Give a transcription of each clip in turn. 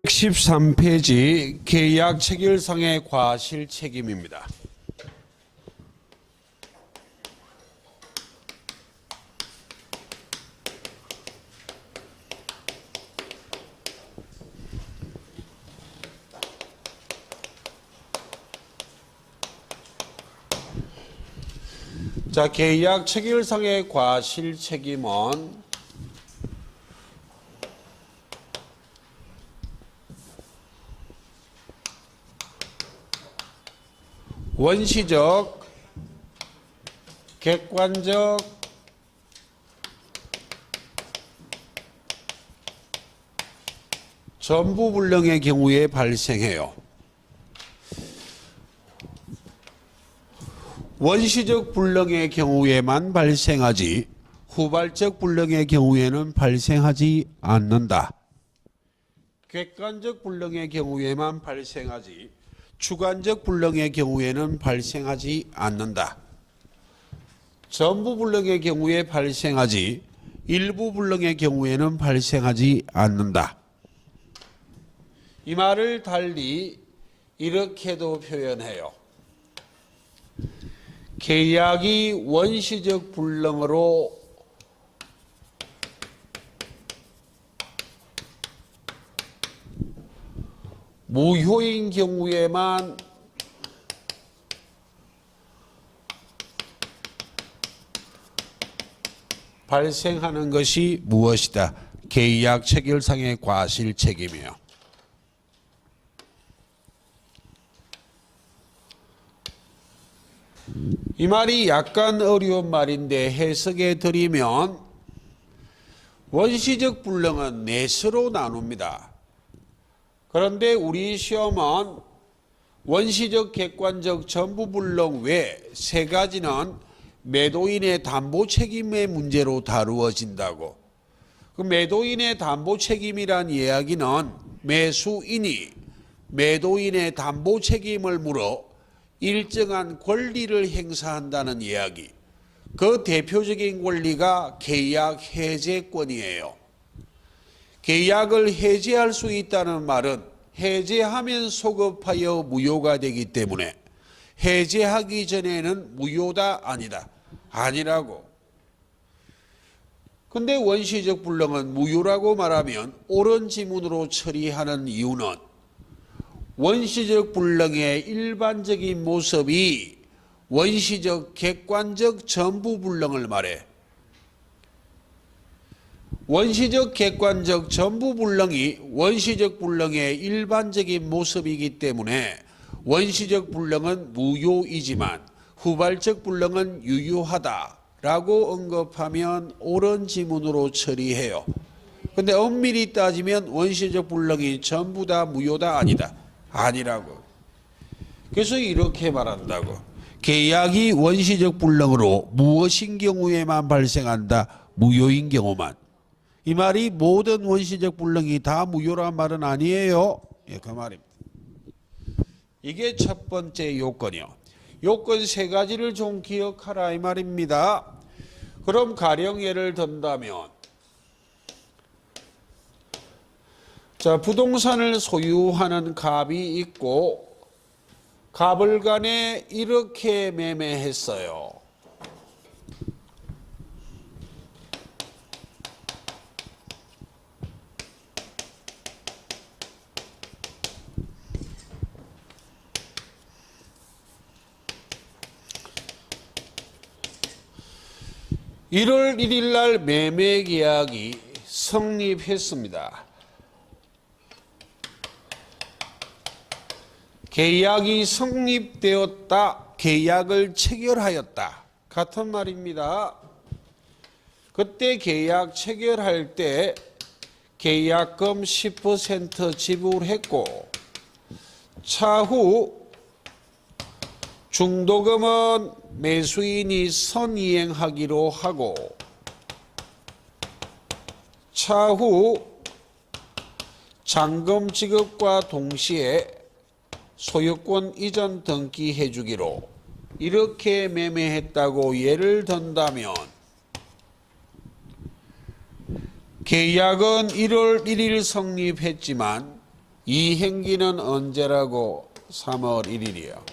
113페이지 계약 체결상의 과실 책임입니다. 자, 계약 체결상의 과실 책임은 원시적, 객관적, 전부불능의 경우에 발생해요. 원시적 불능의 경우에만 발생하지 후발적 불능의 경우에는 발생하지 않는다. 객관적 불능의 경우에만 발생하지 주관적 불능의 경우에는 발생하지 않는다. 전부 불능의 경우에 발생하지 일부 불능의 경우에는 발생하지 않는다. 이 말을 달리 이렇게도 표현해요. 계약이 원시적 불능으로 무효인 경우에만 발생하는 것이 무엇이다? 계약 체결상의 과실 책임이에요. 이 말이 약간 어려운 말인데 해석해 드리면 원시적 불능은 넷으로 나눕니다. 그런데 우리 시험은 원시적, 객관적, 전부불능 외 세 가지는 매도인의 담보 책임의 문제로 다루어진다고. 그 매도인의 담보 책임이란 이야기는 매수인이 매도인의 담보 책임을 물어 일정한 권리를 행사한다는 이야기. 그 대표적인 권리가 계약 해제권이에요. 계약을 해제할 수 있다는 말은 해제하면 소급하여 무효가 되기 때문에 해제하기 전에는 무효다 아니다. 아니라고. 근데 원시적 불능은 무효라고 말하면 옳은 지문으로 처리하는 이유는 원시적 불능의 일반적인 모습이 원시적, 객관적, 전부 불능을 말해. 원시적, 객관적, 전부 불능이 원시적 불능의 일반적인 모습이기 때문에 원시적 불능은 무효이지만 후발적 불능은 유효하다라고 언급하면 옳은 지문으로 처리해요. 근데 엄밀히 따지면 원시적 불능이 전부 다 무효다 아니다. 아니라고. 그래서 이렇게 말한다고. 계약이 원시적 불능으로 무엇인 경우에만 발생한다. 무효인 경우만. 이 말이 모든 원시적 불능이 다 무효란 말은 아니에요. 예, 그 말입니다. 이게 첫 번째 요건이요. 요건 세 가지를 좀 기억하라 이 말입니다. 그럼 가령 예를 든다면 자, 부동산을 소유하는 갑이 있고 갑을 간에 이렇게 매매했어요. (1월 1일) 날 매매 계약이 성립했습니다. 계약이 성립되었다, 계약을 체결하였다 같은 말입니다. 그때 계약 체결할 때 계약금 10% 지불했고 차후 중도금은 매수인이 선이행하기로 하고 차후 잔금 지급과 동시에 소유권 이전 등기해 주기로 이렇게 매매했다고 예를 든다면 계약은 1월 1일 성립했지만 이 행기는 언제라고? 3월 1일이요.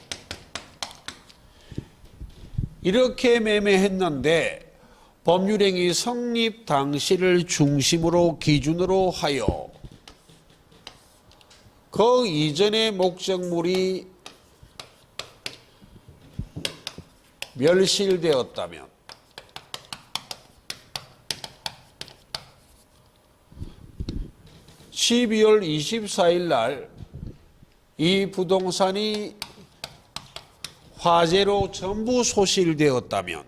이렇게 매매했는데 법률행위 성립 당시를 중심으로 기준으로 하여 그 이전의 목적물이 멸실되었다면 (12월 24일) 날 이 부동산이 화재로 전부 소실되었다면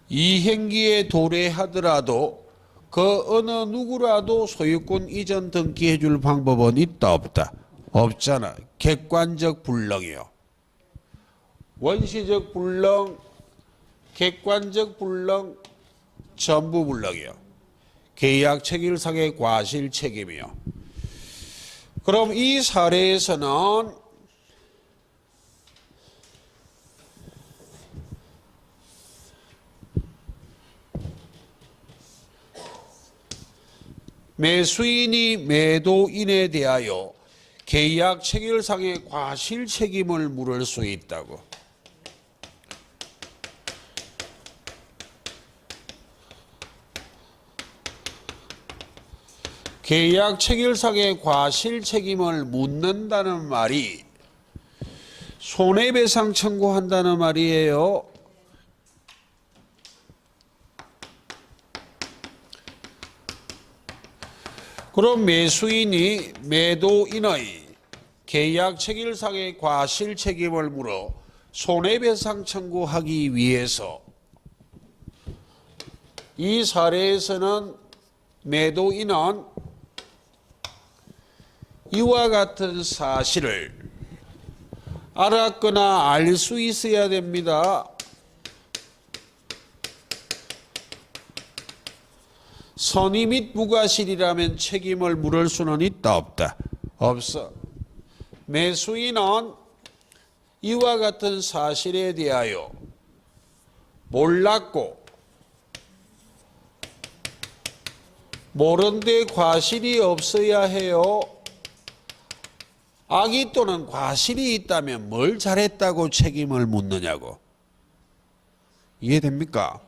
이 행기에 도래하더라도 그 어느 누구라도 소유권 이전 등기해 줄 방법은 있다 없다? 없잖아. 객관적 불능이요. 원시적 불능, 객관적 불능, 전부 불능이요. 계약 체결상의 과실 책임이요. 그럼 이 사례에서는 매수인이 매도인에 대하여 계약 체결상의 과실 책임을 물을 수 있다고. 계약 체결상의 과실 책임을 묻는다는 말이 손해배상 청구한다는 말이에요. 그럼 매수인이 매도인의 계약 체결상의 과실 책임을 물어 손해배상 청구하기 위해서 이 사례에서는 매도인은 이와 같은 사실을 알았거나 알 수 있어야 됩니다. 선의 및 무과실이라면 책임을 물을 수는 있다 없다? 없어. 매수인은 이와 같은 사실에 대하여 몰랐고 모른 데 과실이 없어야 해요. 악의 또는 과실이 있다면 뭘 잘했다고 책임을 묻느냐고. 이해됩니까?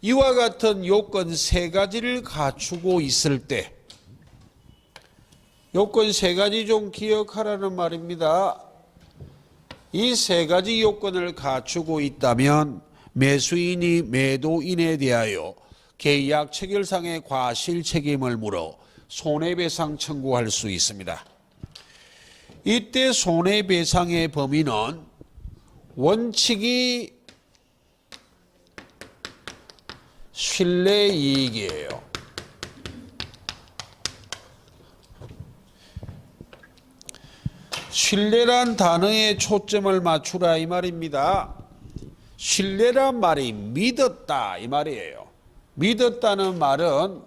이와 같은 요건 세 가지를 갖추고 있을 때, 요건 세 가지 좀 기억하라는 말입니다. 이 세 가지 요건을 갖추고 있다면 매수인이 매도인에 대하여 계약 체결상의 과실 책임을 물어 손해배상 청구할 수 있습니다. 이때 손해배상의 범위는 원칙이 신뢰이익이에요. 신뢰란 단어에 초점을 맞추라 이 말입니다. 신뢰란 말이 믿었다 이 말이에요. 믿었다는 말은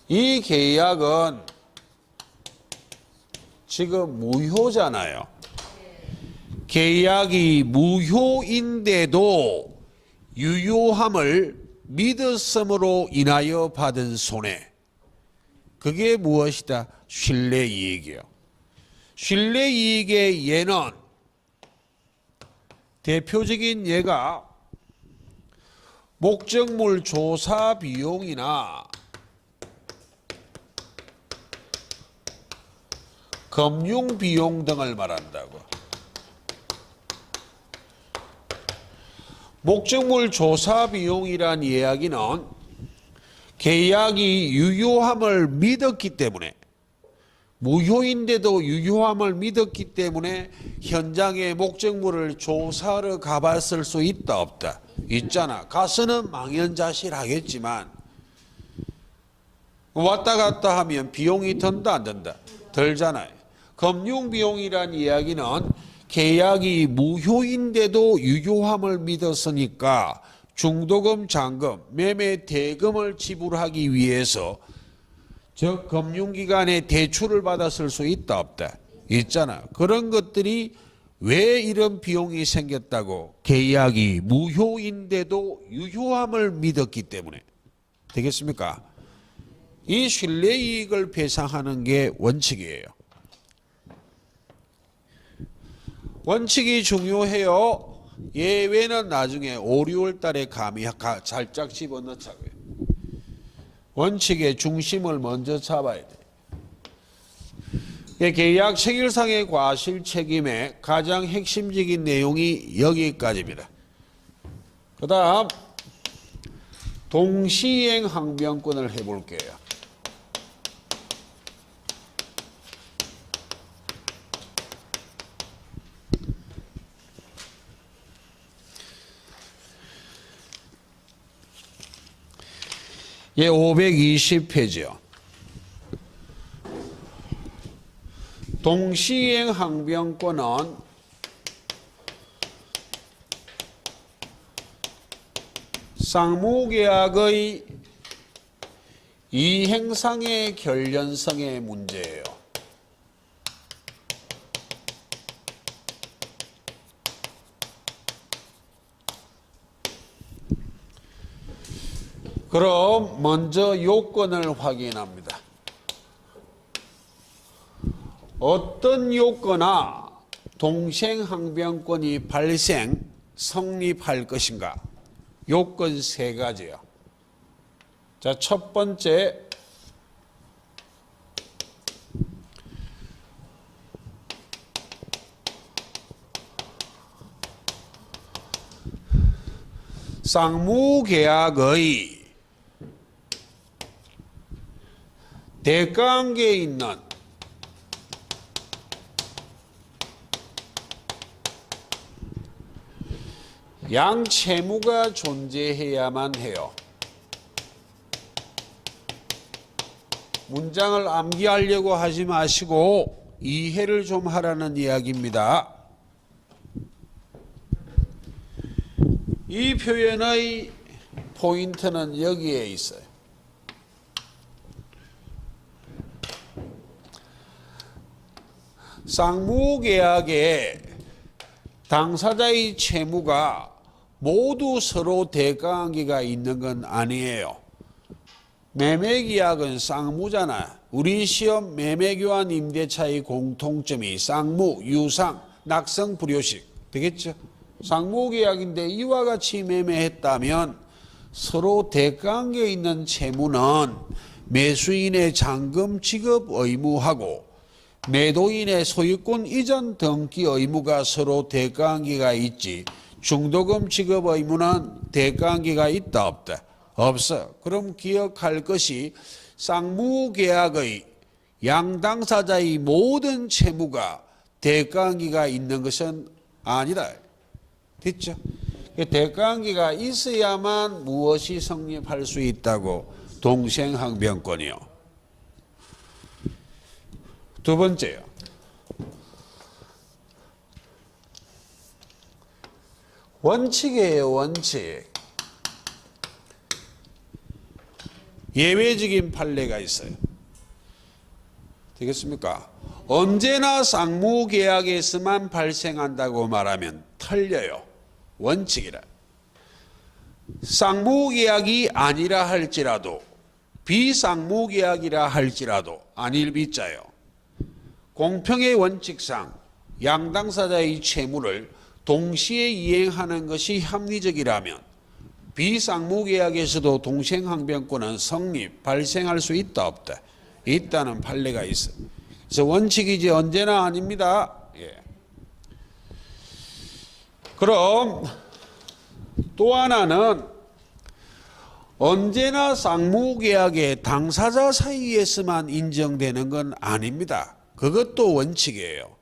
이 계약은 지금 무효잖아요. 계약이 무효인데도 유효함을 믿었음으로 인하여 받은 손해. 그게 무엇이다? 신뢰이익이요. 신뢰이익의 예는 대표적인 예가 목적물 조사 비용이나 금융 비용 등을 말한다고. 목적물 조사 비용이란 이야기는 계약이 유효함을 믿었기 때문에, 무효인데도 유효함을 믿었기 때문에 현장에 목적물을 조사하러 가봤을 수 있다 없다? 있잖아. 가서는 망연자실하겠지만 왔다 갔다 하면 비용이 든다 안 든다? 들잖아요. 금융비용이란 이야기는 계약이 무효인데도 유효함을 믿었으니까 중도금, 잔금, 매매 대금을 지불하기 위해서 저 금융기관에 대출을 받았을 수 있다 없다? 있잖아. 그런 것들이 왜 이런 비용이 생겼다고? 계약이 무효인데도 유효함을 믿었기 때문에. 되겠습니까? 이 신뢰이익을 배상하는 게 원칙이에요. 원칙이 중요해요. 예외는 나중에 5, 6월 달에 감히 살짝 집어넣자고요. 원칙의 중심을 먼저 잡아야 돼요. 계약 체결상의 과실 책임의 가장 핵심적인 내용이 여기까지입니다. 그 다음 동시행 항변권을 해볼게요. 예, 520페이지요. 동시행 항변권은 쌍무계약의 이행상의 결련성의 문제예요. 그럼 먼저 요건을 확인합니다. 어떤 요건하 동시행항변권이 성립할 것인가? 요건 세 가지요. 자, 첫 번째, 쌍무계약의 대가관계에 있는 양채무가 존재해야만 해요. 문장을 암기하려고 하지 마시고 이해를 좀 하라는 이야기입니다. 이 표현의 포인트는 여기에 있어요. 쌍무계약에 당사자의 채무가 모두 서로 대가관계가 있는 건 아니에요. 매매계약은 쌍무잖아. 우리 시험 매매교환 임대차의 공통점이 쌍무, 유상, 낙성, 불효식 되겠죠? 쌍무계약인데 이와 같이 매매했다면 서로 대가관계에 있는 채무는 매수인의 잔금 지급 의무하고 매도인의 소유권 이전 등기 의무가 서로 대가관계가 있지, 중도금 지급 의무는 대가관계가 있다 없다? 없어. 그럼 기억할 것이 쌍무계약의 양당사자의 모든 채무가 대가관계가 있는 것은 아니다. 됐죠? 대가관계가 있어야만 무엇이 성립할 수 있다고? 동시행항변권이요. 두 번째요. 원칙이에요, 원칙. 예외적인 판례가 있어요. 되겠습니까? 언제나 쌍무계약에서만 발생한다고 말하면 틀려요. 원칙이라. 쌍무계약이 아니라 할지라도, 비쌍무계약이라 할지라도, 아닐 비자요. 공평의 원칙상 양당사자의 채무를 동시에 이행하는 것이 합리적이라면 비쌍무계약에서도 동시행항변권은 발생할 수 있다 없다? 있다는 판례가 있어. 그래서 원칙이지 언제나 아닙니다. 예. 그럼 또 하나는 언제나 쌍무계약의 당사자 사이에서만 인정되는 건 아닙니다. 그것도 원칙이에요.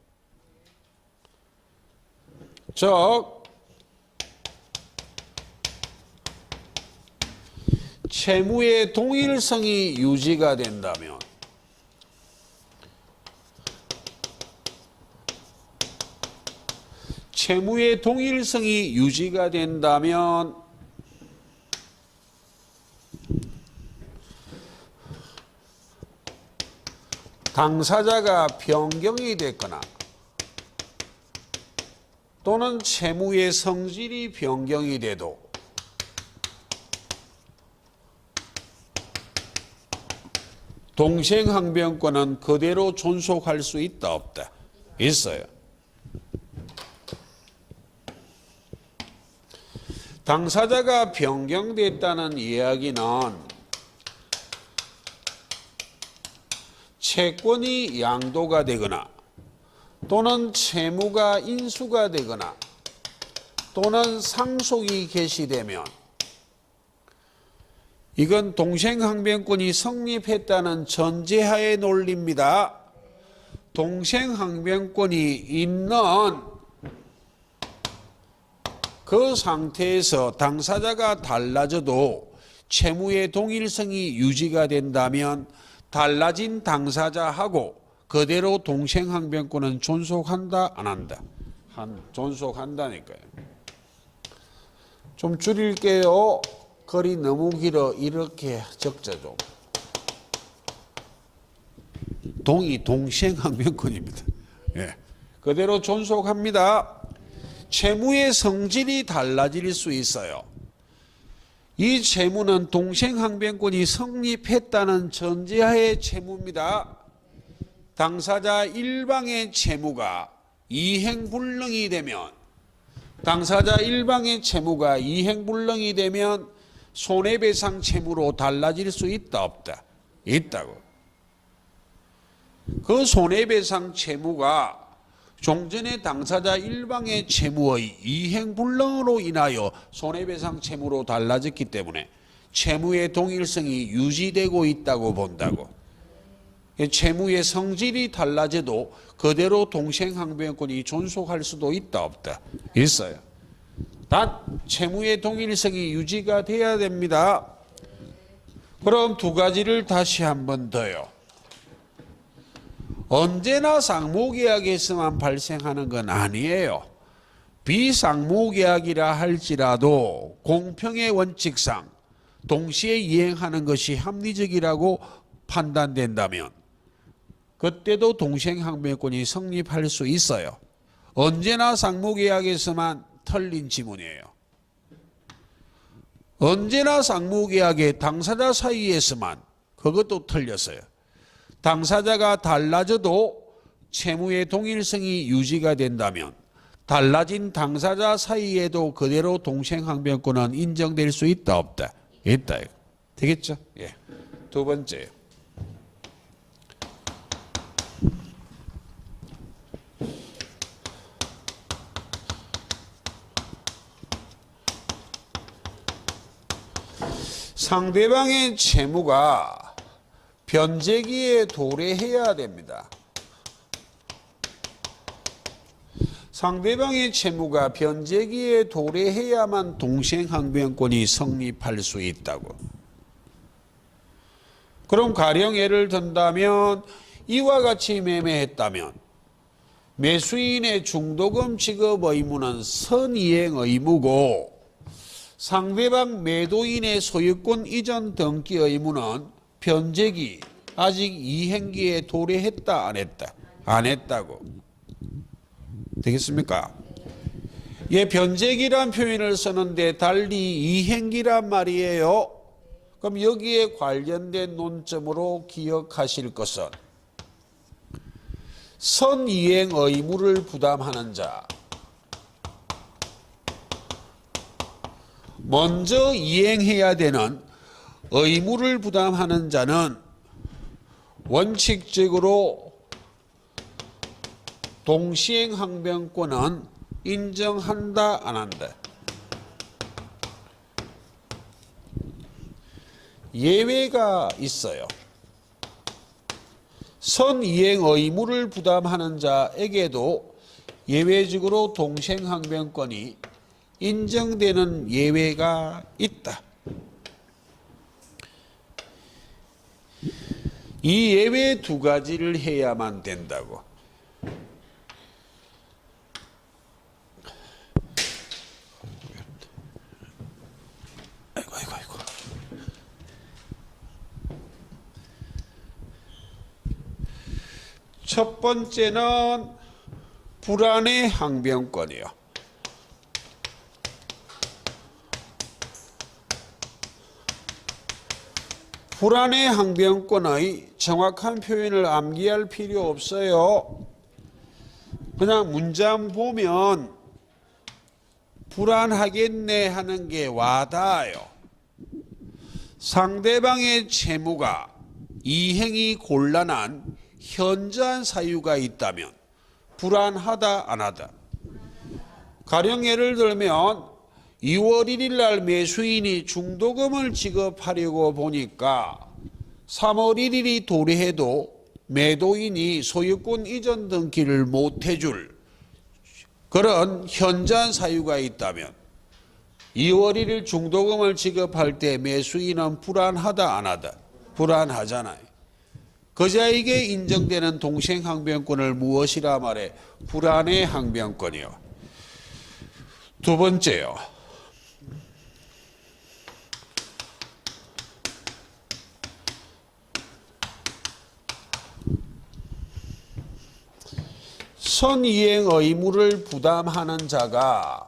즉 채무의 동일성이 유지가 된다면 당사자가 변경이 됐거나 또는 채무의 성질이 변경이 돼도 동생항변권은 그대로 존속할 수 있다 없다? 있어요. 당사자가 변경됐다는 이야기는 채권이 양도가 되거나 또는 채무가 인수가 되거나 또는 상속이 개시되면 이건 동생항변권이 성립했다는 전제하에 논리입니다. 동생항변권이 있는 그 상태에서 당사자가 달라져도 채무의 동일성이 유지가 된다면 달라진 당사자하고 그대로 동생항변권은 존속한다 안 한다? 존속한다니까요. 좀 줄일게요. 글이 너무 길어. 이렇게 적자 좀. 동생항변권입니다. 예. 그대로 존속합니다. 채무의 성질이 달라질 수 있어요. 이 채무는 동생항변권이 성립했다는 전제하의 채무입니다. 당사자 일방의 채무가 이행불능이 되면 손해배상 채무로 달라질 수 있다 없다? 있다고. 그 손해배상 채무가 종전의 당사자 일방의 채무의 이행불능으로 인하여 손해배상 채무로 달라졌기 때문에 채무의 동일성이 유지되고 있다고 본다고. 채무의 성질이 달라져도 그대로 동생항변권이 존속할 수도 있다 없다? 있어요. 단 채무의 동일성이 유지가 돼야 됩니다. 그럼 두 가지를 다시 한번 더요. 언제나 상호계약에서만 발생하는 건 아니에요. 비상호계약이라 할지라도 공평의 원칙상 동시에 이행하는 것이 합리적이라고 판단된다면 그때도 동생항변권이 성립할 수 있어요. 언제나 상호계약에서만 틀린 지문이에요. 언제나 상호계약의 당사자 사이에서만 그것도 틀렸어요. 당사자가 달라져도 채무의 동일성이 유지가 된다면 달라진 당사자 사이에도 그대로 동생항변권은 인정될 수 있다 없다? 있다. 되겠죠? 예. 두 번째. 상대방의 채무가 변제기에 도래해야 됩니다. 상대방의 채무가 변제기에 도래해야만 동생항변권이 성립할 수 있다고. 그럼 가령 예를 든다면 이와 같이 매매했다면 매수인의 중도금 지급 의무는 선이행 의무고 상대방 매도인의 소유권 이전 등기 의무는 변제기 아직 이행기에 도래했다 안 했다? 안 했다고. 되겠습니까? 예, 변제기란 표현을 쓰는데 달리 이행기란 말이에요. 그럼 여기에 관련된 논점으로 기억하실 것은 선이행 의무를 부담하는 자, 먼저 이행해야 되는 의무를 부담하는 자는 원칙적으로 동시행항변권은 인정한다 안 한다? 예외가 있어요. 선이행 의무를 부담하는 자에게도 예외적으로 동생항변권이 인정되는 예외가 있다. 이 예외 두 가지를 해야만 된다고. 아이고. 첫 번째는 불안의 항변권이요. 불안의 항변권의 정확한 표현을 암기할 필요 없어요. 그냥 문장 보면 불안하겠네 하는 게 와닿아요. 상대방의 채무가 이행이 곤란한 현저한 사유가 있다면 불안하다 안 하다. 가령 예를 들면 2월 1일 날 매수인이 중도금을 지급하려고 보니까 3월 1일이 도래해도 매도인이 소유권 이전 등기를 못 해줄 그런 현저한 사유가 있다면 2월 1일 중도금을 지급할 때 매수인은 불안하다 안 하다? 불안하잖아요. 그자에게 인정되는 동생항변권을 무엇이라 말해? 불안의 항변권이요. 두 번째요. 선이행 의무를 부담하는 자가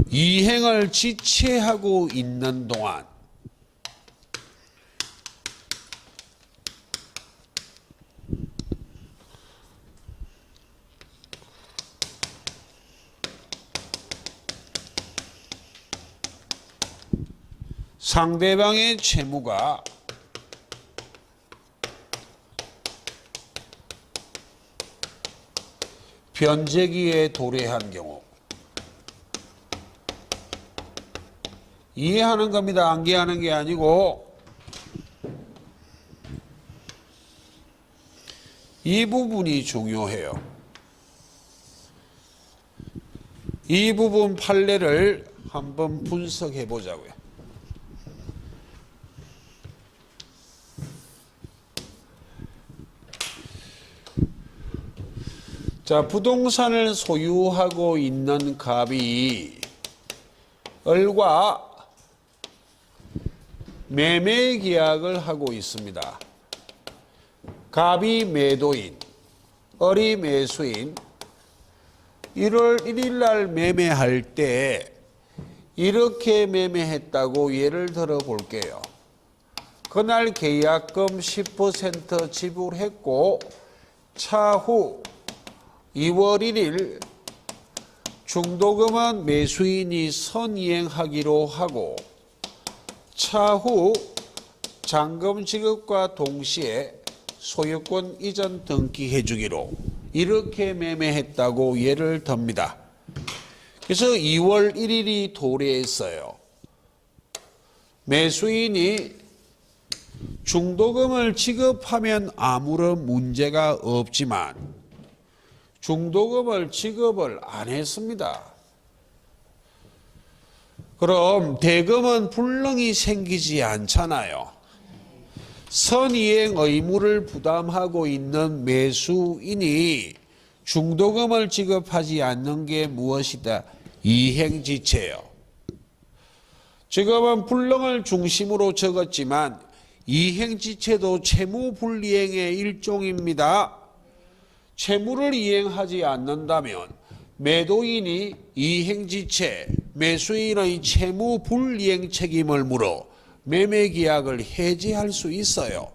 이행을 지체하고 있는 동안 상대방의 채무가 변제기에 도래한 경우 이해하는 겁니다. 암기하는 게 아니고 이 부분이 중요해요. 이 부분 판례를 한번 분석해 보자고요. 자, 부동산을 소유하고 있는 갑이 을과 매매 계약을 하고 있습니다. 갑이 매도인, 을이 매수인. 1월 1일 날 매매할 때 이렇게 매매했다고 예를 들어 볼게요. 그날 계약금 10% 지불했고 차후 2월 1일 중도금은 매수인이 선이행하기로 하고 차후 잔금 지급과 동시에 소유권 이전 등기해 주기로 이렇게 매매했다고 예를 듭니다. 그래서 2월 1일이 도래했어요. 매수인이 중도금을 지급하면 아무런 문제가 없지만 중도금을 지급을 안 했습니다. 그럼 대금은 불능이 생기지 않잖아요. 선이행 의무를 부담하고 있는 매수인이 중도금을 지급하지 않는 게 무엇이다? 이행지체예요. 지금은 불능을 중심으로 적었지만 이행지체도 채무불이행의 일종입니다. 채무를 이행하지 않는다면 매도인이 이행지체, 매수인의 채무불이행 책임을 물어 매매계약을 해지할 수 있어요.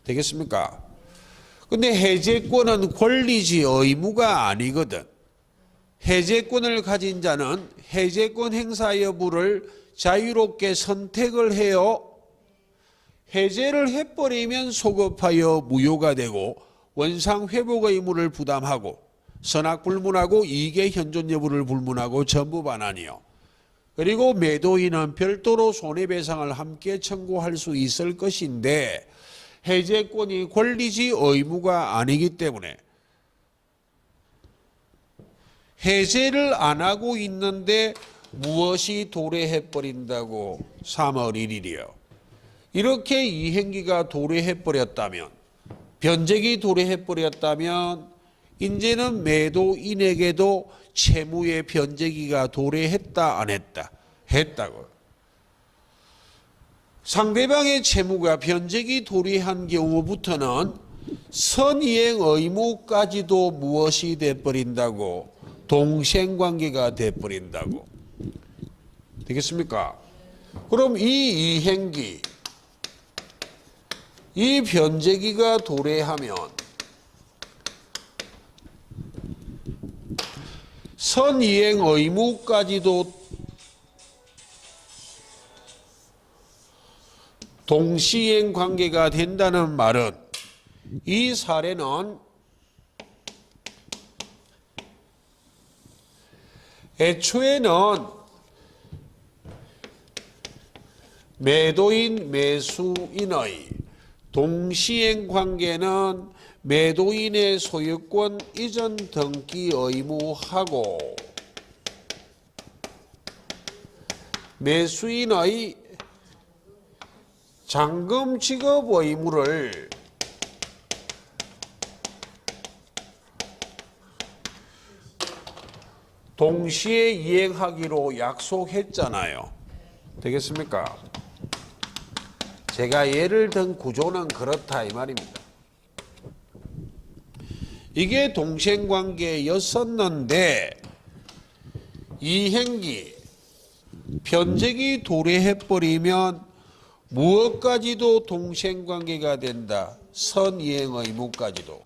되겠습니까? 근데 해제권은 권리지 의무가 아니거든. 해제권을 가진 자는 해제권 행사 여부를 자유롭게 선택을 해요. 해제를 해버리면 소급하여 무효가 되고 원상 회복 의무를 부담하고 선악 불문하고 이익의 현존 여부를 불문하고 전부 반환이요. 그리고 매도인은 별도로 손해배상을 함께 청구할 수 있을 것인데 해제권이 권리지 의무가 아니기 때문에 해제를 안 하고 있는데 무엇이 도래해버린다고? 3월 1일이요. 이렇게 이행기가 도래해버렸다면 변제기 도래해버렸다면 이제는 매도인에게도 채무의 변제기가 도래했다 안 했다? 했다고. 상대방의 채무가 변제기 도래한 경우부터는 선이행 의무까지도 무엇이 돼버린다고? 동생관계가 돼버린다고. 되겠습니까? 그럼 이 이행기, 이 변제기가 도래하면 선이행 의무까지도 동시행 관계가 된다는 말은 이 사례는 애초에는 매도인 매수인의 동시행 관계는 매도인의 소유권 이전 등기 의무하고 매수인의 잔금 지급 의무를 동시에 이행하기로 약속했잖아요. 되겠습니까? 제가 예를 든 구조는 그렇다 이 말입니다. 이게 동생관계였었는데 이행기, 변제기 도래해버리면 무엇까지도 동생관계가 된다. 선이행 의무까지도.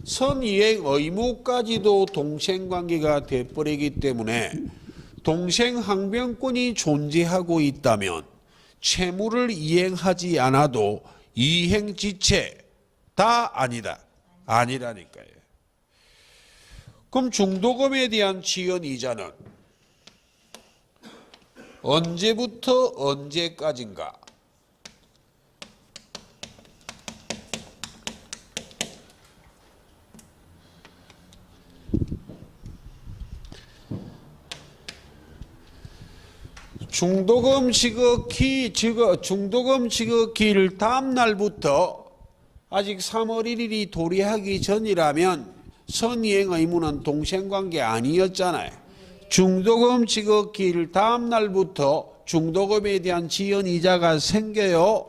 선이행 의무까지도 동생관계가 돼버리기 때문에 동생항변권이 존재하고 있다면 채무를 이행하지 않아도 이행지체 다 아니다. 아니라니까요. 그럼 중도금에 대한 지연이자는 언제부터 언제까지인가? 중도금 지급기일 다음 날부터 아직 3월 1일이 도래하기 전이라면 선이행 의무는 동생관계 아니었잖아요. 중도금 지급기일 다음 날부터 중도금에 대한 지연이자가 생겨요.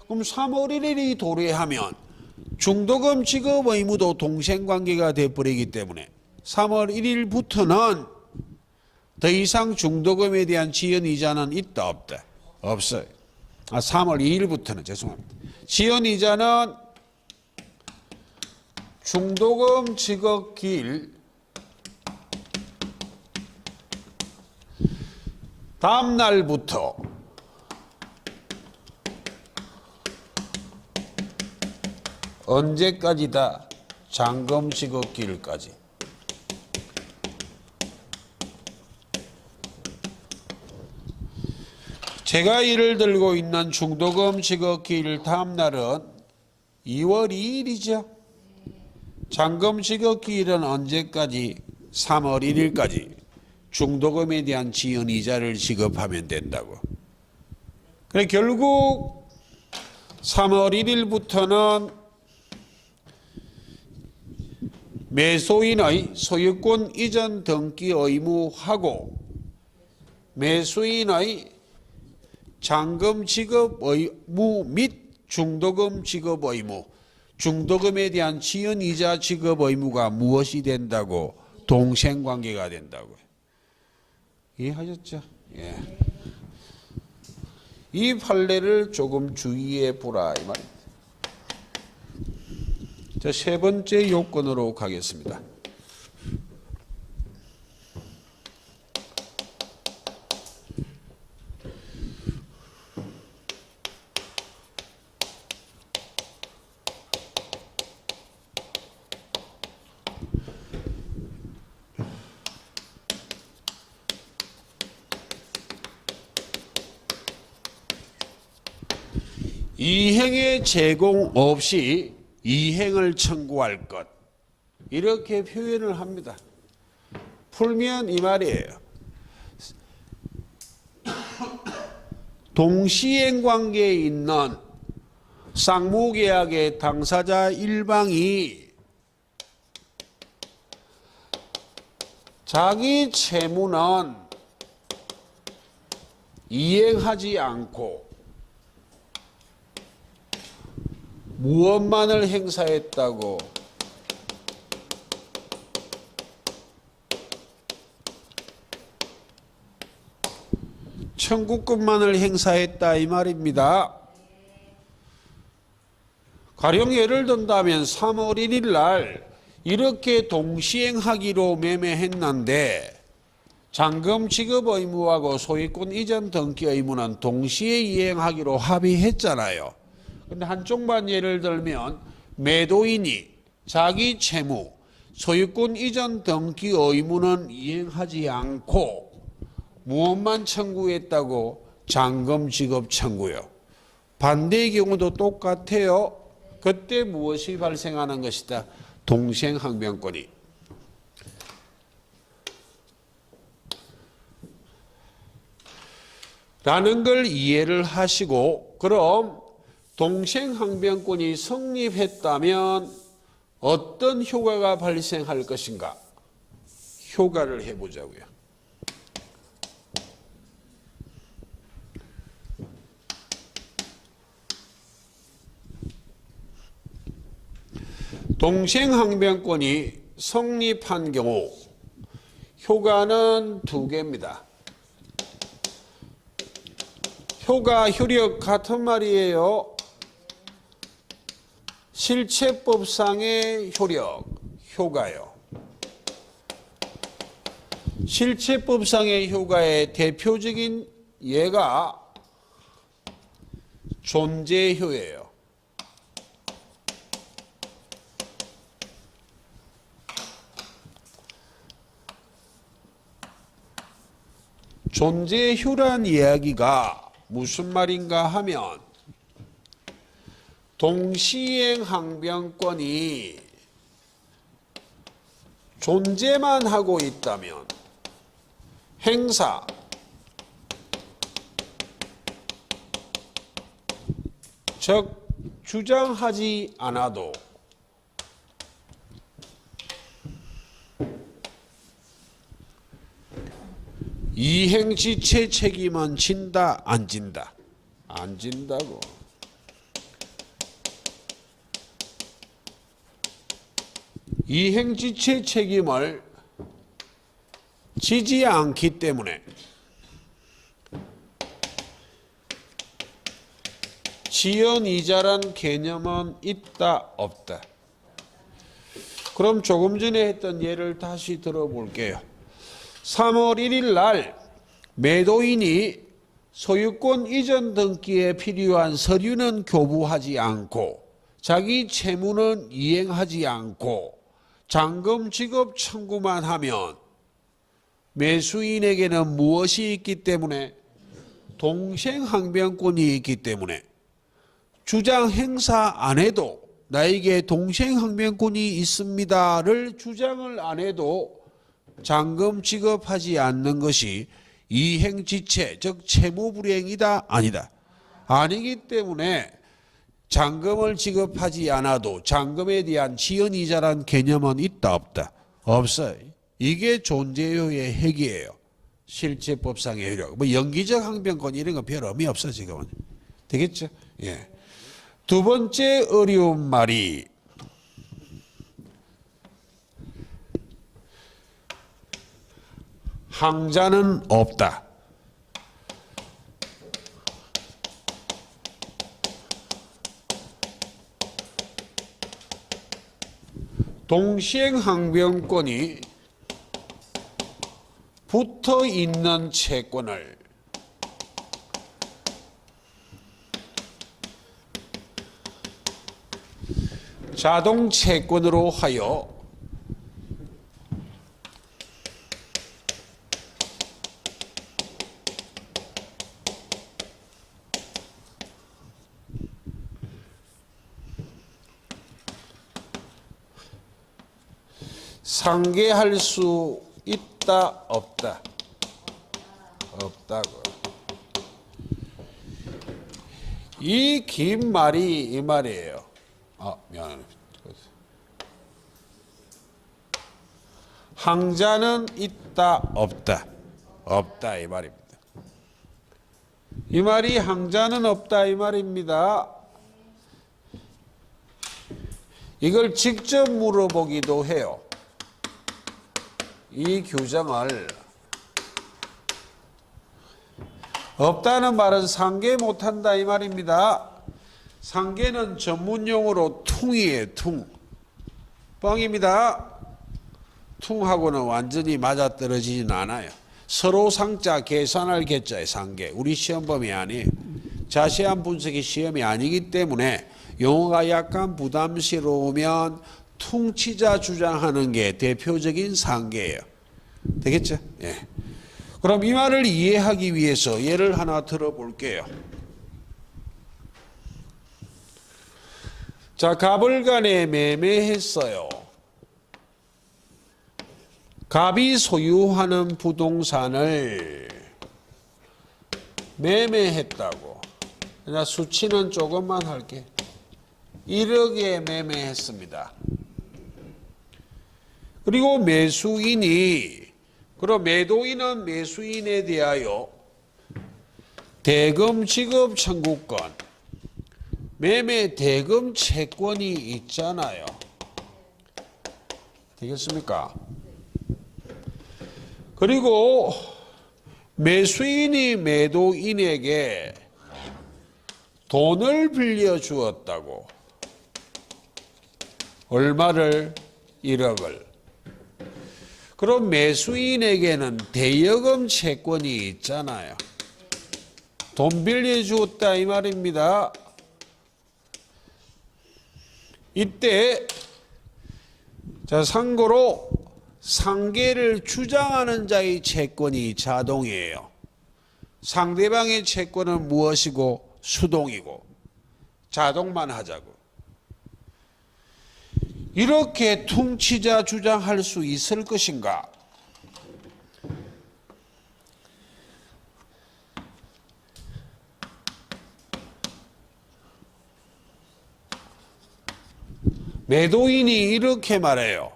그럼 3월 1일이 도래하면 중도금 지급 의무도 동생관계가 돼버리기 때문에 3월 1일부터는 더 이상 중도금에 대한 지연이자는 있다 없다? 없어요. 3월 2일부터는 죄송합니다. 지연이자는 중도금 지급기일 다음 날부터 언제까지다? 잔금 지급기일까지. 제가 예를 들고 있는 중도금 지급기일 다음 날은 2월 2일이죠. 잔금 지급기일은 언제까지? 3월 1일까지 중도금에 대한 지연이자를 지급하면 된다고. 그래 결국 3월 1일부터는 매수인의 소유권 이전 등기 의무하고 매수인의 잔금 지급 의무 및 중도금 지급 의무, 중도금에 대한 지연이자 지급 의무가 무엇이 된다고? 동생관계가 된다고요. 이해하셨죠? 예. 이 판례를 조금 주의해 보라 이 말입니다. 자, 세 번째 요건으로 가겠습니다. 이행의 제공 없이 이행을 청구할 것, 이렇게 표현을 합니다. 풀면 이 말이에요. 동시행 관계에 있는 쌍무계약의 당사자 일방이 자기 채무는 이행하지 않고 무엇만을 행사했다고? 청구권만을 행사했다 이 말입니다. 가령 예를 든다면 3월 1일 날 이렇게 동시행하기로 매매했는데 잔금 지급 의무하고 소유권 이전 등기 의무는 동시에 이행하기로 합의했잖아요. 근데 한쪽만 예를 들면 매도인이 자기 채무, 소유권 이전 등기 의무는 이행하지 않고 무엇만 청구했다고? 잔금 지급 청구요. 반대의 경우도 똑같아요. 그때 무엇이 발생하는 것이다? 동시행항변권이. 라는 걸 이해를 하시고, 그럼 동시행항변권이 성립했다면 어떤 효과가 발생할 것인가? 효과를 해보자고요. 동시행항변권이 성립한 경우 효과는 두 개입니다. 효과, 효력 같은 말이에요. 실체법상의 효력, 효과요. 실체법상의 효과의 대표적인 예가 존재효예요. 존재효란 이야기가 무슨 말인가 하면 동시행항변권이 존재만 하고 있다면 행사, 즉 주장하지 않아도 이행지체 책임은 진다, 안 진다? 안 진다고. 이행지체 책임을 지지 않기 때문에 지연이자란 개념은 있다, 없다? 그럼 조금 전에 했던 예를 다시 들어볼게요. 3월 1일 날 매도인이 소유권 이전 등기에 필요한 서류는 교부하지 않고 자기 채무는 이행하지 않고 잔금 지급 청구만 하면 매수인에게는 무엇이 있기 때문에? 동시행항변권이 있기 때문에 주장 행사 안 해도 나에게 동시행항변권이 있습니다를 주장을 안 해도 잔금 지급하지 않는 것이 이행지체, 즉 채무불이행이다, 아니다? 아니기 때문에 잔금을 지급하지 않아도 잔금에 대한 지연이자란 개념은 있다, 없다? 없어요. 이게 존재효의 핵이에요. 실체법상의 효력. 뭐 연기적 항변권 이런 거 별 의미 없어 지금은. 되겠죠? 예. 두 번째 어려운 말이 항자는 없다. 동시행항변권이 붙어 있는 채권을 자동 채권으로 하여 상계할 수 있다, 없다? 없다고. 이 긴 말이 이 말이에요. 미안해. 항자는 있다, 없다? 없다 이 말입니다. 이 말이 항자는 없다 이 말입니다. 이걸 직접 물어보기도 해요. 이 규정을 없다는 말은 상계 못한다 이 말입니다. 상계는 전문용어로 퉁이에요. 퉁. 뻥입니다. 퉁하고는 완전히 맞아떨어지진 않아요. 서로 상자 계산할 계자의 상계. 우리 시험범위 아니에요. 자세한 분석이 시험이 아니기 때문에 용어가 약간 부담스러우면 퉁치자 주장하는 게 대표적인 상계예요. 되겠죠? 예. 그럼 이 말을 이해하기 위해서 예를 하나 들어볼게요. 자, 갑을 간에 매매했어요. 갑이 소유하는 부동산을 매매했다고. 그냥 수치는 조금만 할게. 1억에 매매했습니다. 그리고 매수인이, 그럼 매도인은 매수인에 대하여 대금 지급 청구권, 매매 대금 채권이 있잖아요. 되겠습니까? 그리고 매수인이 매도인에게 돈을 빌려주었다고. 얼마를? 1억을. 그럼 매수인에게는 대여금 채권이 있잖아요. 돈 빌려주었다 이 말입니다. 이때 자, 참고로 상계를 주장하는 자의 채권이 자동이에요. 상대방의 채권은 무엇이고? 수동이고. 자동만 하자고. 이렇게 퉁치자 주장할 수 있을 것인가? 매도인이 이렇게 말해요.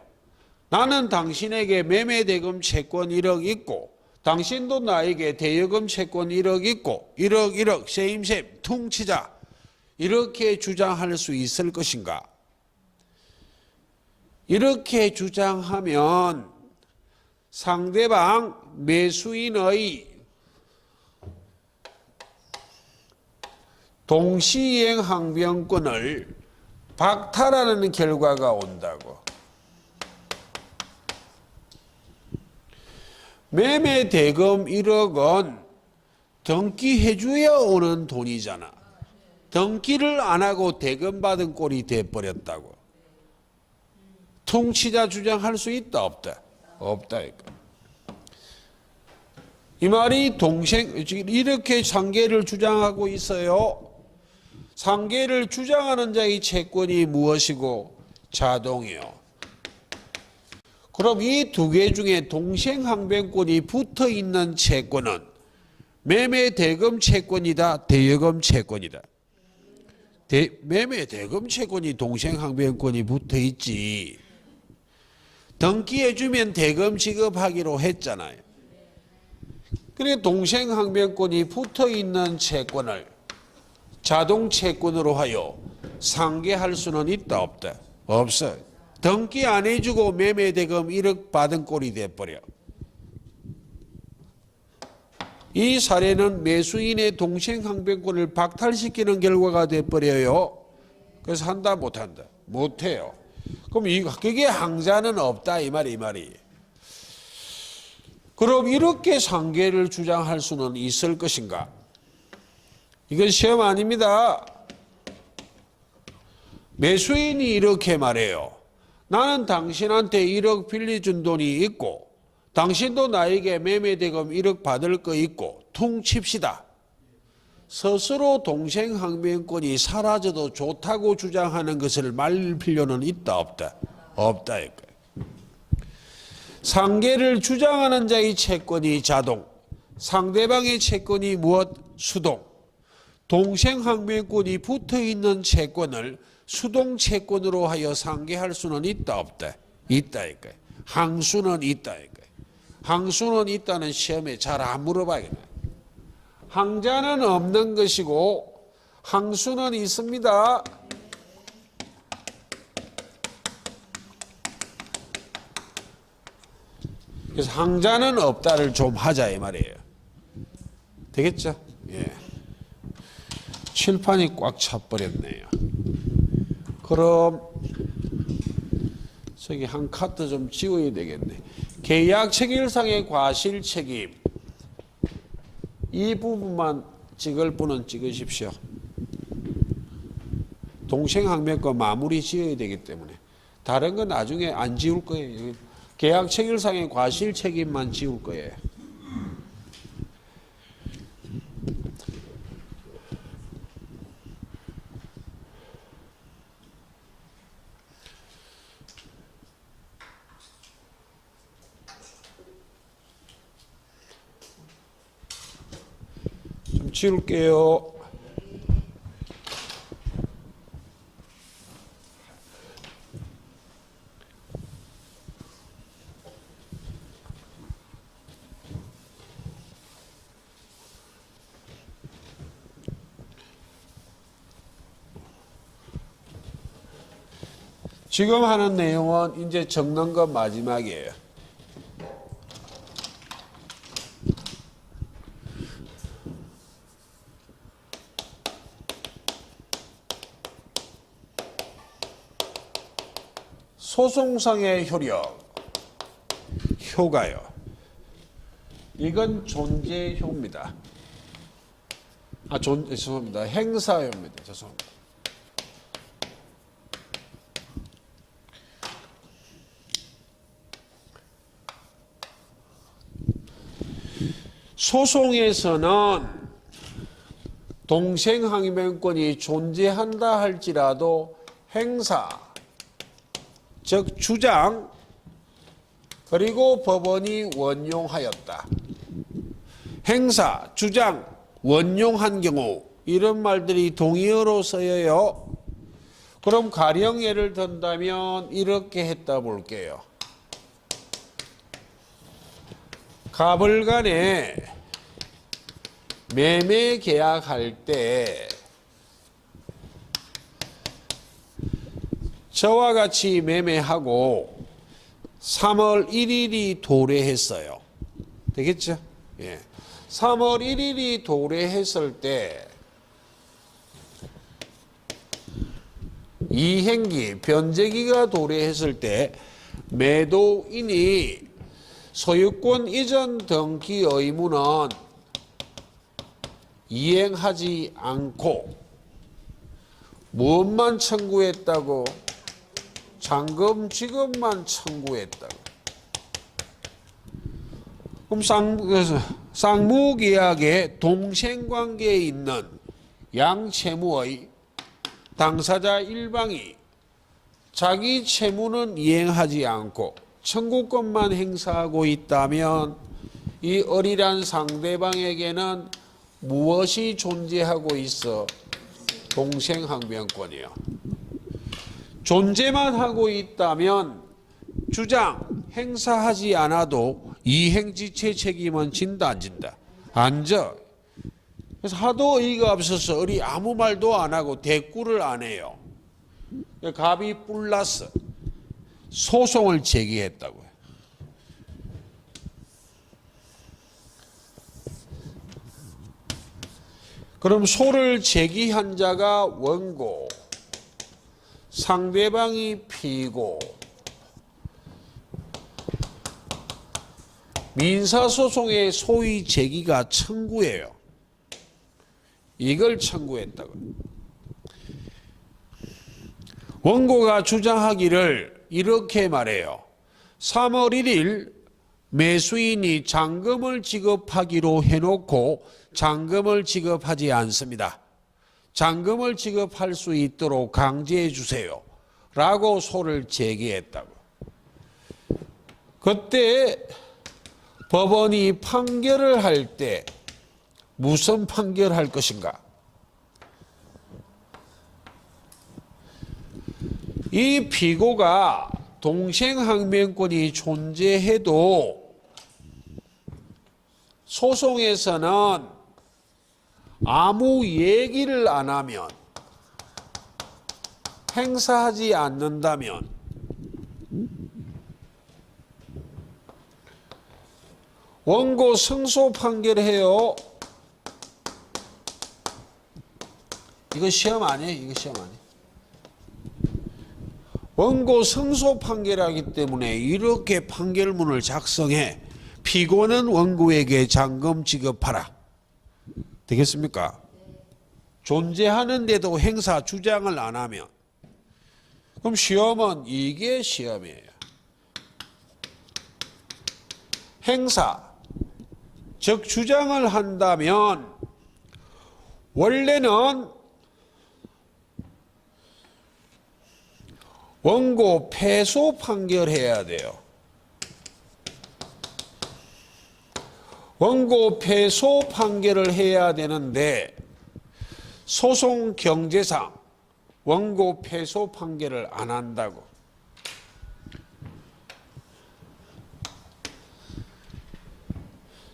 나는 당신에게 매매대금 채권 1억 있고 당신도 나에게 대여금 채권 1억 있고 1억 세임셈 퉁치자 이렇게 주장할 수 있을 것인가? 이렇게 주장하면 상대방 매수인의 동시이행 항변권을 박탈하는 결과가 온다고. 매매 대금 1억은 등기해줘야 오는 돈이잖아. 등기를 안 하고 대금 받은 꼴이 돼버렸다고. 퉁치자 주장할 수 있다 없다? 없다. 이 말이 이렇게 상계를 주장하고 있어요. 상계를 주장하는 자의 채권이 무엇이고? 자동이요. 그럼 이 두 개 중에 동생항변권이 붙어있는 채권은 매매 대금 채권이다, 대여금 채권이다. 매매 대금 채권이 동생항변권이 붙어있지. 등기해주면 대금 지급하기로 했잖아요. 그래 동생항변권이 붙어있는 채권을 자동 채권으로 하여 상계할 수는 있다 없다? 없어요. 등기 안 해주고 매매대금 1억 받은 꼴이 돼버려. 이 사례는 매수인의 동생항변권을 박탈시키는 결과가 돼버려요. 그래서 한다 못한다? 못해요. 그럼 그게 항자는 없다 이 말이. 그럼 이렇게 상계를 주장할 수는 있을 것인가? 이건 시험 아닙니다. 매수인이 이렇게 말해요. 나는 당신한테 1억 빌려준 돈이 있고 당신도 나에게 매매대금 1억 받을 거 있고 퉁칩시다. 스스로 동생항변권이 사라져도 좋다고 주장하는 것을 말릴 필요는 있다 없다? 없다. 상계를 주장하는 자의 채권이 자동, 상대방의 채권이 무엇? 수동. 동생항변권이 붙어있는 채권을 수동 채권으로 하여 상계할 수는 있다 없다? 있다. 항수는 있다. 항수는 있다는 시험에 잘 안 물어봐야겠네. 항자는 없는 것이고 항수는 있습니다. 그래서 항자는 없다를 좀 하자 이 말이에요. 되겠죠? 예. 칠판이 꽉 차버렸네요. 그럼 저기 한 카드 좀 지워야 되겠네. 계약 체결상의 과실 책임. 이 부분만 찍을 분은 찍으십시오. 동생항명권 마무리 지어야 되기 때문에 다른 건 나중에 안 지울 거예요. 계약 체결상의 과실 책임만 지울 거예요. 좀 지울게요. 지금 하는 내용은 이제 적는 것 마지막이에요. 소송상의 효력, 효가요. 이건 존재효입니다. 죄송합니다. 행사효입니다. 죄송합니다. 소송에서는 동생항변권이 존재한다 할지라도 행사, 즉 주장, 그리고 법원이 원용하였다. 행사, 주장, 원용한 경우 이런 말들이 동의어로 쓰여요. 그럼 가령 예를 든다면 이렇게 했다 볼게요. 갑을 간에 매매 계약할 때 저와 같이 매매하고 3월 1일이 도래했어요. 되겠죠? 예. 3월 1일이 도래했을 때 이행기, 변제기가 도래했을 때 매도인이 소유권 이전 등기 의무는 이행하지 않고 무엇만 청구했다고? 잔금 지급만 청구했다고. 그럼 쌍무계약의 동생관계에 있는 양채무의 당사자 일방이 자기 채무는 이행하지 않고 청구권만 행사하고 있다면 이 을이란 상대방에게는 무엇이 존재하고 있어? 동생항변권이요. 존재만 하고 있다면 주장 행사하지 않아도 이행지체 책임은 진다 안 진다? 안 져. 그래서 하도 어이가 없어서 을이 아무 말도 안 하고 대꾸를 안 해요. 갑이 뿔났어. 소송을 제기했다고요. 그럼 소를 제기한 자가 원고, 상대방이 피고, 민사소송의 소위 제기가 청구예요. 이걸 청구했다고요. 원고가 주장하기를 이렇게 말해요. 3월 1일 매수인이 잔금을 지급하기로 해놓고 잔금을 지급하지 않습니다. 잔금을 지급할 수 있도록 강제해 주세요. 라고 소를 제기했다고. 그때 법원이 판결을 할 때 무슨 판결할 것인가? 이 피고가 동생항변권이 존재해도 소송에서는 아무 얘기를 안 하면, 행사하지 않는다면 원고 승소 판결해요. 이거 시험 아니에요. 이거 시험 아니에요. 원고 승소 판결하기 때문에 이렇게 판결문을 작성해 피고는 원고에게 잔금 지급하라. 되겠습니까? 존재하는데도 행사 주장을 안 하면 그럼 시험은 이게 시험이에요. 행사 즉 주장을 한다면 원래는 원고 패소 판결해야 돼요. 원고 패소 판결을 해야 되는데 소송 경제상 원고 패소 판결을 안 한다고.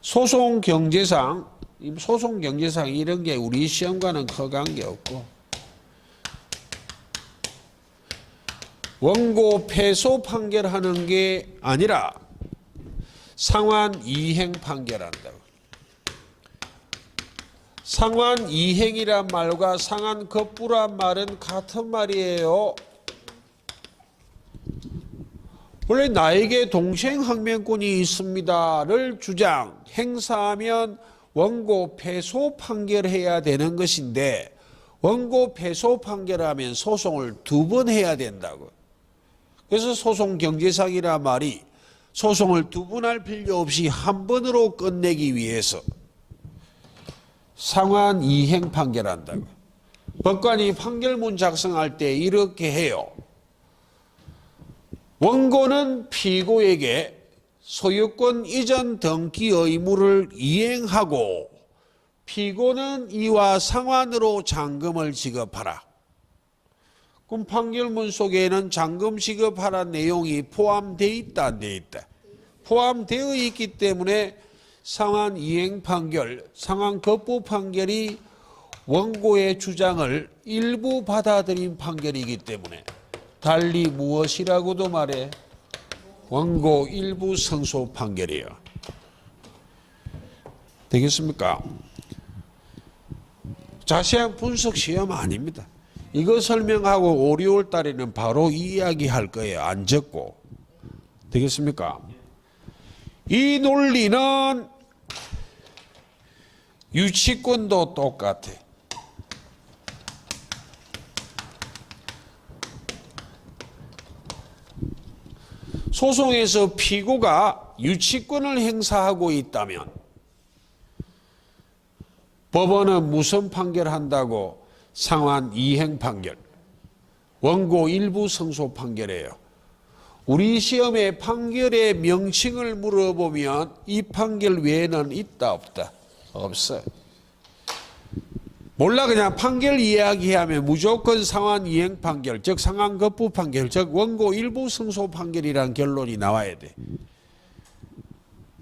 소송 경제상 이런 게 우리 시험과는 큰 관계없고 원고 패소 판결하는 게 아니라 상환 이행 판결한다고. 상환 이행이란 말과 상환 거부란 말은 같은 말이에요. 원래 나에게 동생 항명권이 있습니다를 주장, 행사하면 원고 패소 판결해야 되는 것인데 원고 패소 판결하면 소송을 2번 해야 된다고. 그래서 소송 경제상이란 말이 소송을 2번 할 필요 없이 한 번으로 끝내기 위해서 상환 이행 판결한다고. 법관이 판결문 작성할 때 이렇게 해요. 원고는 피고에게 소유권 이전 등기 의무를 이행하고 피고는 이와 상환으로 잔금을 지급하라. 그럼 판결문 속에는 잔금 지급하라는 내용이 포함되어 있다, 안 되어 있다? 포함되어 있기 때문에 상환 이행 판결, 상환 거부 판결이 원고의 주장을 일부 받아들인 판결이기 때문에 달리 무엇이라고도 말해? 원고 일부 승소 판결이에요. 되겠습니까? 자세한 분석 시험 아닙니다. 이거 설명하고 5, 6월 달에는 바로 이 이야기 할 거예요. 안 적고. 되겠습니까? 이 논리는 유치권도 똑같아. 소송에서 피고가 유치권을 행사하고 있다면 법원은 무슨 판결한다고? 상환 이행 판결. 원고 일부 승소 판결이에요. 우리 시험에 판결의 명칭을 물어보면 이 판결 외에는 있다 없다? 없어요. 몰라 그냥 판결 이야기하면 무조건 상환 이행 판결, 즉 상환 거부 판결, 즉 원고 일부 승소 판결이란 결론이 나와야 돼.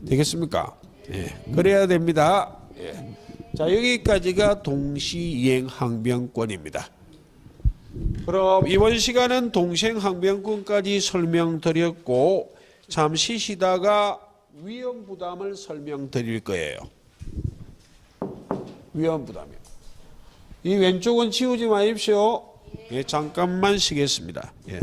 되겠습니까? 예. 그래야 됩니다. 예. 자, 여기까지가 동시이행 항변권입니다. 그럼 이번 시간은 동생 항변권까지 설명드렸고 잠시 쉬다가 위험부담을 설명드릴 거예요. 위험부담이요. 이 왼쪽은 치우지 마십시오. 예, 잠깐만 쉬겠습니다. 예.